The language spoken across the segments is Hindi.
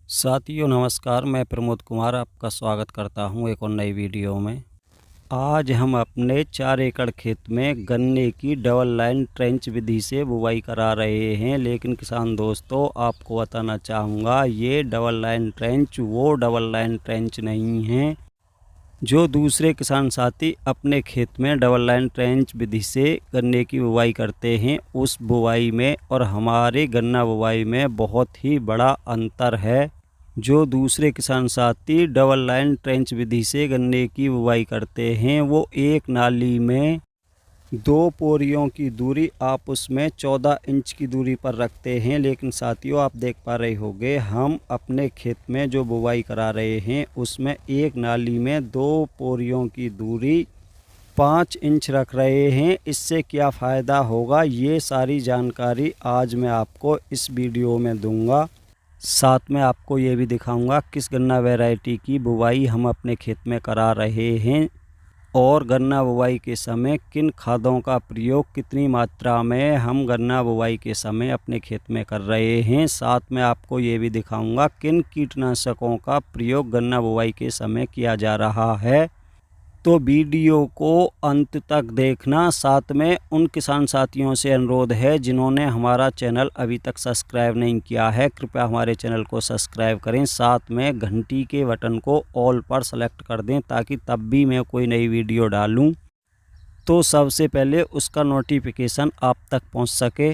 साथियों नमस्कार, मैं प्रमोद कुमार आपका स्वागत करता हूं एक और नई वीडियो में। आज हम अपने 4 एकड़ खेत में गन्ने की डबल लाइन ट्रेंच विधि से बुवाई करा रहे हैं। लेकिन किसान दोस्तों, आपको बताना चाहूँगा, ये डबल लाइन ट्रेंच वो डबल लाइन ट्रेंच नहीं है जो दूसरे किसान साथी अपने खेत में डबल लाइन ट्रेंच विधि से गन्ने की बुवाई करते हैं। उस बुवाई में और हमारे गन्ना बुवाई में बहुत ही बड़ा अंतर है। जो दूसरे किसान साथी डबल लाइन ट्रेंच विधि से गन्ने की बुवाई करते हैं, वो एक नाली में 2 पोरियों की दूरी आप उसमें 14 इंच की दूरी पर रखते हैं। लेकिन साथियों, आप देख पा रहे होंगे, हम अपने खेत में जो बुवाई करा रहे हैं उसमें एक नाली में 2 पोरियों की दूरी 5 इंच रख रहे हैं। इससे क्या फ़ायदा होगा, ये सारी जानकारी आज मैं आपको इस वीडियो में दूंगा। साथ में आपको ये भी दिखाऊंगा किस गन्ना वैरायटी की बुवाई हम अपने खेत में करा रहे हैं और गन्ना बुवाई के समय किन खादों का प्रयोग कितनी मात्रा में हम गन्ना बुवाई के समय अपने खेत में कर रहे हैं। साथ में आपको ये भी दिखाऊंगा किन कीटनाशकों का प्रयोग गन्ना बुवाई के समय किया जा रहा है। तो वीडियो को अंत तक देखना। साथ में उन किसान साथियों से अनुरोध है जिन्होंने हमारा चैनल अभी तक सब्सक्राइब नहीं किया है, कृपया हमारे चैनल को सब्सक्राइब करें। साथ में घंटी के बटन को ऑल पर सेलेक्ट कर दें ताकि तब भी मैं कोई नई वीडियो डालूं तो सबसे पहले उसका नोटिफिकेशन आप तक पहुंच सके।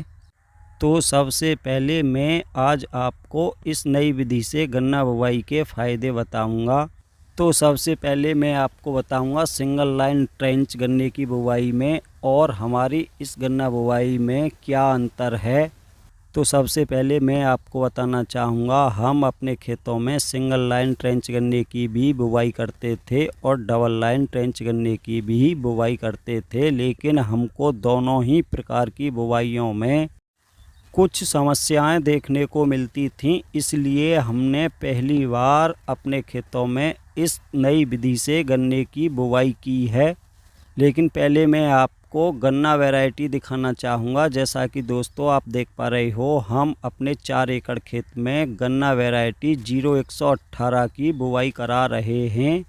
तो सबसे पहले मैं आज आपको इस नई विधि से गन्ना बुवाई के फ़ायदे बताऊंगा। तो सबसे पहले मैं आपको बताऊंगा सिंगल लाइन ट्रेंच गन्ने की बुवाई में और हमारी इस गन्ना बुवाई में क्या अंतर है। तो सबसे पहले मैं आपको बताना चाहूँगा, हम अपने खेतों में सिंगल लाइन ट्रेंच गन्ने की भी बुवाई करते थे और डबल लाइन ट्रेंच गन्ने की भी बुवाई करते थे। लेकिन हमको दोनों ही प्रकार की बुवाइयों में कुछ समस्याएं देखने को मिलती थीं, इसलिए हमने पहली बार अपने खेतों में इस नई विधि से गन्ने की बुवाई की है। लेकिन पहले मैं आपको गन्ना वैरायटी दिखाना चाहूँगा। जैसा कि दोस्तों आप देख पा रहे हो, हम अपने 4 एकड़ खेत में गन्ना वैरायटी 0118 की बुवाई करा रहे हैं।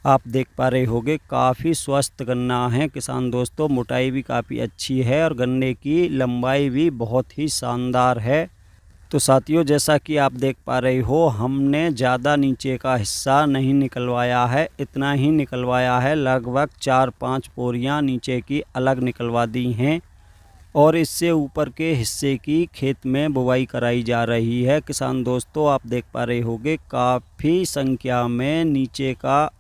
आप देख पा रहे होंगे, काफ़ी स्वस्थ गन्ना है किसान दोस्तों, मोटाई भी काफ़ी अच्छी है और गन्ने की लंबाई भी बहुत ही शानदार है। तो साथियों, जैसा कि आप देख पा रहे हो, हमने ज़्यादा नीचे का हिस्सा नहीं निकलवाया है, इतना ही निकलवाया है। लगभग 4-5 पोरियाँ नीचे की अलग निकलवा दी हैं और इससे ऊपर के हिस्से की खेत में बुवाई कराई जा रही है। किसान दोस्तों, आप देख पा रहे होंगे, काफ़ी संख्या में नीचे का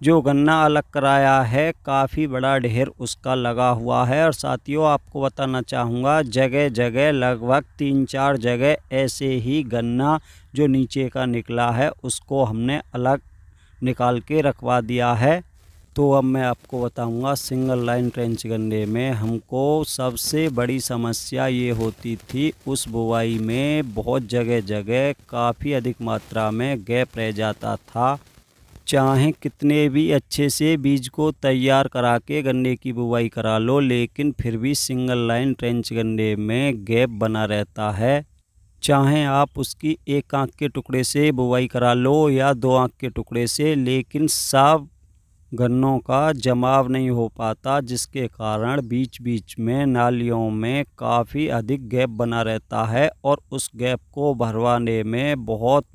जो गन्ना अलग कराया है, काफ़ी बड़ा ढेर उसका लगा हुआ है। और साथियों, आपको बताना चाहूँगा, जगह जगह लगभग 3-4 जगह ऐसे ही गन्ना जो नीचे का निकला है उसको हमने अलग निकाल के रखवा दिया है। तो अब मैं आपको बताऊंगा, सिंगल लाइन ट्रेंच गन्ने में हमको सबसे बड़ी समस्या ये होती थी, उस बुवाई में बहुत जगह जगह काफ़ी अधिक मात्रा में गैप रह जाता था। चाहे कितने भी अच्छे से बीज को तैयार करा के गन्ने की बुवाई करा लो, लेकिन फिर भी सिंगल लाइन ट्रेंच गन्ने में गैप बना रहता है। चाहे आप उसकी 1 आंख के टुकड़े से बुवाई करा लो या 2 आंख के टुकड़े से, लेकिन सब गन्नों का जमाव नहीं हो पाता, जिसके कारण बीच बीच में नालियों में काफ़ी अधिक गैप बना रहता है और उस गैप को भरवाने में बहुत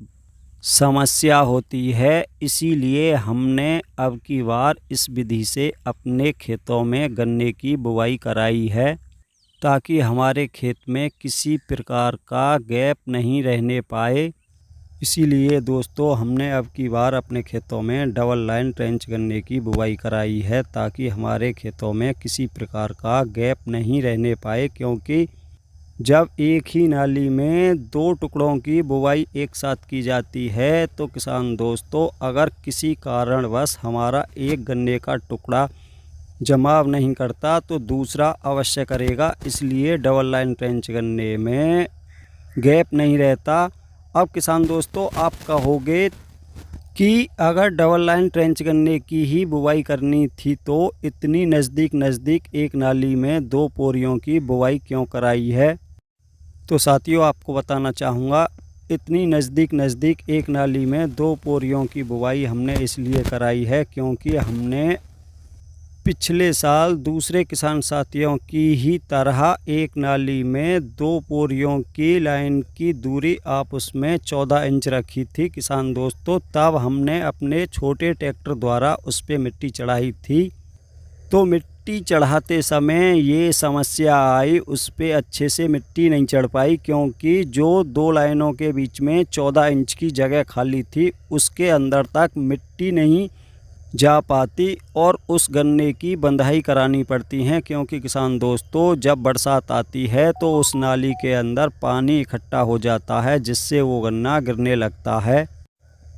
समस्या होती है। इसीलिए हमने अब की बार इस विधि से अपने खेतों में गन्ने की बुवाई कराई है ताकि हमारे खेत में किसी प्रकार का गैप नहीं रहने पाए। इसीलिए दोस्तों, हमने अब की बार अपने खेतों में डबल लाइन ट्रेंच गन्ने की बुवाई कराई है ताकि हमारे खेतों में किसी प्रकार का गैप नहीं रहने पाए। क्योंकि जब एक ही नाली में 2 टुकड़ों की बुवाई एक साथ की जाती है तो किसान दोस्तों, अगर किसी कारणवश हमारा एक गन्ने का टुकड़ा जमाव नहीं करता तो दूसरा अवश्य करेगा। इसलिए डबल लाइन ट्रेंच गन्ने में गैप नहीं रहता। अब किसान दोस्तों, आप कहोगे कि अगर डबल लाइन ट्रेंच गन्ने की ही बुवाई करनी थी तो इतनी नज़दीक नज़दीक एक नाली में 2 पोरियों की बुवाई क्यों कराई है। तो साथियों, आपको बताना चाहूँगा, इतनी नज़दीक एक नाली में 2 पोरियों की बुवाई हमने इसलिए कराई है क्योंकि हमने पिछले साल दूसरे किसान साथियों की ही तरह एक नाली में 2 पोरियों की लाइन की दूरी आपस में 14 इंच रखी थी किसान दोस्तों। तब हमने अपने छोटे ट्रैक्टर द्वारा उस पर मिट्टी चढ़ाई थी। तो मिट्टी चढ़ाते समय ये समस्या आई, उस पर अच्छे से मिट्टी नहीं चढ़ पाई क्योंकि जो 2 लाइनों के बीच में 14 इंच की जगह खाली थी उसके अंदर तक मिट्टी नहीं जा पाती और उस गन्ने की बंधाई करानी पड़ती है क्योंकि किसान दोस्तों जब बरसात आती है तो उस नाली के अंदर पानी इकट्ठा हो जाता है जिससे वो गन्ना गिरने लगता है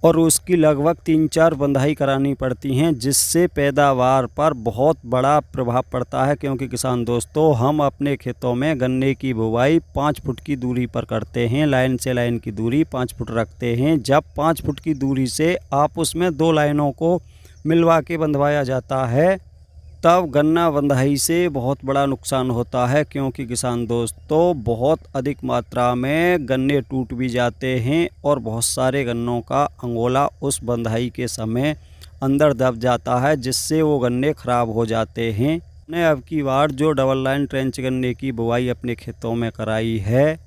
और उसकी लगभग 3-4 बंधाई करानी पड़ती हैं जिससे पैदावार पर बहुत बड़ा प्रभाव पड़ता है क्योंकि किसान दोस्तों हम अपने खेतों में गन्ने की बुवाई 5 फुट की दूरी पर करते हैं। लाइन से लाइन की दूरी 5 फुट रखते हैं। जब 5 फुट की दूरी से आप उसमें 2 लाइनों को मिलवा के बंधवाया जाता है तब गन्ना बंधाई से बहुत बड़ा नुकसान होता है क्योंकि किसान दोस्तों बहुत अधिक मात्रा में गन्ने टूट भी जाते हैं और बहुत सारे गन्नों का अंगोला उस बंधाई के समय अंदर दब जाता है जिससे वो गन्ने ख़राब हो जाते हैं। मैंने अब की बार जो डबल लाइन ट्रेंच गन्ने की बुवाई अपने खेतों में कराई है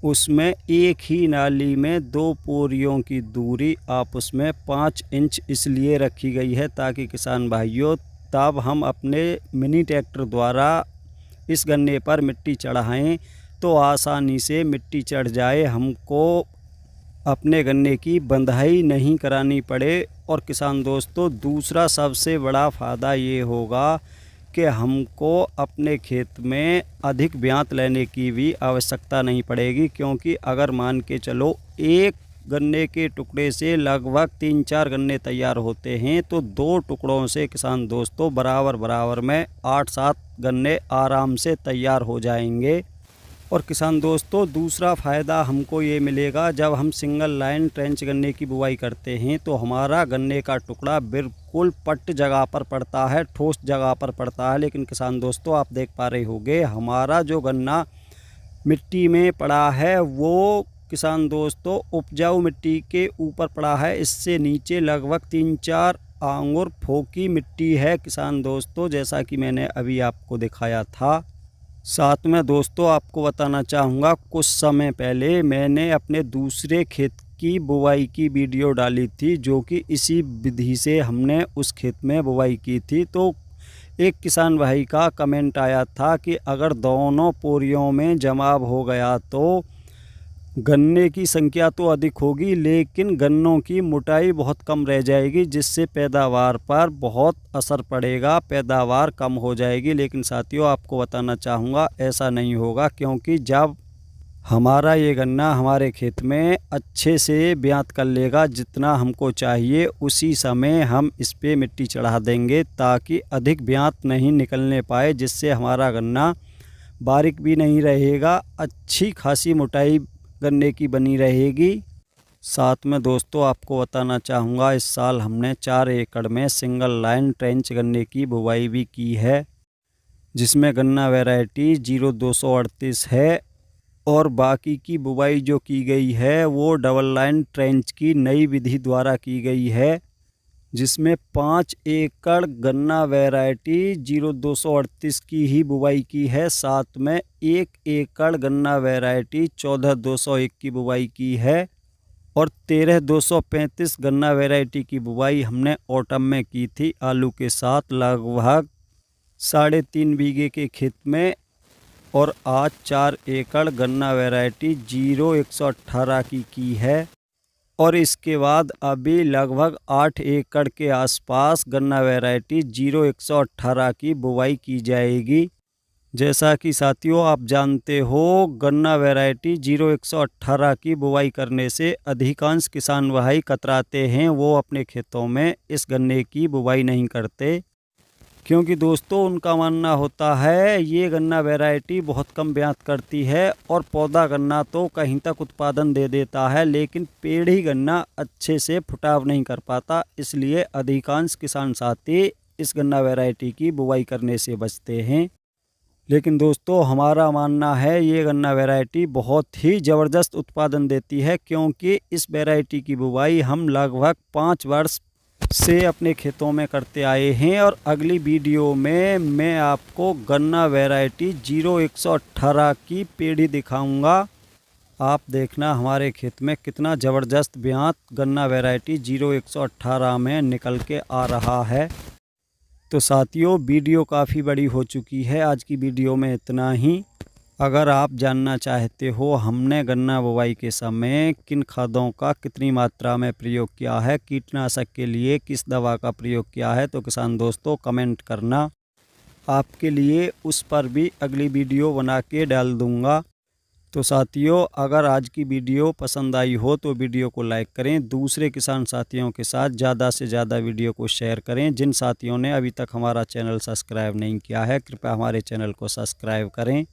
उसमें एक ही नाली में 2 पोरियों की दूरी आपस में 5 इंच इसलिए रखी गई है ताकि किसान भाइयों तब हम अपने मिनी ट्रैक्टर द्वारा इस गन्ने पर मिट्टी चढ़ाएं तो आसानी से मिट्टी चढ़ जाए, हमको अपने गन्ने की बंधाई नहीं करानी पड़े। और किसान दोस्तों दूसरा सबसे बड़ा फ़ायदा ये होगा कि हमको अपने खेत में अधिक ब्यात लेने की भी आवश्यकता नहीं पड़ेगी क्योंकि अगर मान के चलो एक गन्ने के टुकड़े से लगभग 3-4 गन्ने तैयार होते हैं तो 2 टुकड़ों से किसान दोस्तों बराबर में 8-7 गन्ने आराम से तैयार हो जाएंगे। और किसान दोस्तों दूसरा फ़ायदा हमको ये मिलेगा जब हम सिंगल लाइन ट्रेंच गन्ने की बुवाई करते हैं तो हमारा गन्ने का टुकड़ा बिल्कुल पट्ट जगह पर पड़ता है, ठोस जगह पर पड़ता है। लेकिन किसान दोस्तों आप देख पा रहे होंगे हमारा जो गन्ना मिट्टी में पड़ा है वो किसान दोस्तों उपजाऊ मिट्टी के ऊपर पड़ा है, इससे नीचे लगभग 3-4 आंगुर फोकी मिट्टी है किसान दोस्तों, जैसा कि मैंने अभी आपको दिखाया था। साथ में दोस्तों आपको बताना चाहूँगा कुछ समय पहले मैंने अपने दूसरे खेत की बुवाई की वीडियो डाली थी जो कि इसी विधि से हमने उस खेत में बुवाई की थी। तो एक किसान भाई का कमेंट आया था कि अगर दोनों पोरियों में जमाव हो गया तो गन्ने की संख्या तो अधिक होगी लेकिन गन्नों की मोटाई बहुत कम रह जाएगी जिससे पैदावार पर बहुत असर पड़ेगा, पैदावार कम हो जाएगी। लेकिन साथियों आपको बताना चाहूँगा ऐसा नहीं होगा क्योंकि जब हमारा ये गन्ना हमारे खेत में अच्छे से ब्यात कर लेगा जितना हमको चाहिए उसी समय हम इस पे मिट्टी चढ़ा देंगे ताकि अधिक ब्यात नहीं निकलने पाए, जिससे हमारा गन्ना बारीक भी नहीं रहेगा, अच्छी खासी मोटाई गन्ने की बनी रहेगी। साथ में दोस्तों आपको बताना चाहूँगा इस साल हमने 4 एकड़ में सिंगल लाइन ट्रेंच गन्ने की बुवाई भी की है जिसमें गन्ना वैरायटी 0238 है और बाकी की बुवाई जो की गई है वो डबल लाइन ट्रेंच की नई विधि द्वारा की गई है जिसमें 5 एकड़ गन्ना वैरायटी 0238 की ही बुवाई की है। साथ में 1 एकड़ गन्ना वैरायटी 14201 की बुवाई की है और 13235 गन्ना वैरायटी की बुवाई हमने ऑटम में की थी आलू के साथ लगभग 3.5 बीघे के खेत में। और आज 4 एकड़ गन्ना वैरायटी 0118 की है और इसके बाद अभी लगभग 8 एकड़ के आसपास गन्ना वैरायटी 0118 की बुवाई की जाएगी। जैसा कि साथियों आप जानते हो गन्ना वैरायटी 0118 की बुवाई करने से अधिकांश किसान भाई कतराते हैं, वो अपने खेतों में इस गन्ने की बुवाई नहीं करते क्योंकि दोस्तों उनका मानना होता है ये गन्ना वैरायटी बहुत कम ब्यात करती है और पौधा गन्ना तो कहीं तक उत्पादन दे देता है लेकिन पेड़ी गन्ना अच्छे से फुटाव नहीं कर पाता, इसलिए अधिकांश किसान साथी इस गन्ना वैरायटी की बुवाई करने से बचते हैं। लेकिन दोस्तों हमारा मानना है ये गन्ना वैरायटी बहुत ही ज़बरदस्त उत्पादन देती है, क्योंकि इस वैरायटी की बुवाई हम लगभग 5 वर्ष से अपने खेतों में करते आए हैं। और अगली वीडियो में मैं आपको गन्ना वैरायटी 0118 की पेड़ी दिखाऊंगा। आप देखना हमारे खेत में कितना ज़बरदस्त ब्यात गन्ना वैरायटी 0118 में निकल के आ रहा है। तो साथियों वीडियो काफ़ी बड़ी हो चुकी है, आज की वीडियो में इतना ही। अगर आप जानना चाहते हो हमने गन्ना बुवाई के समय किन खादों का कितनी मात्रा में प्रयोग किया है, कीटनाशक के लिए किस दवा का प्रयोग किया है, तो किसान दोस्तों कमेंट करना, आपके लिए उस पर भी अगली वीडियो बना के डाल दूंगा। तो साथियों अगर आज की वीडियो पसंद आई हो तो वीडियो को लाइक करें, दूसरे किसान साथियों के साथ ज़्यादा से ज़्यादा वीडियो को शेयर करें। जिन साथियों ने अभी तक हमारा चैनल सब्सक्राइब नहीं किया है कृपया हमारे चैनल को सब्सक्राइब करें।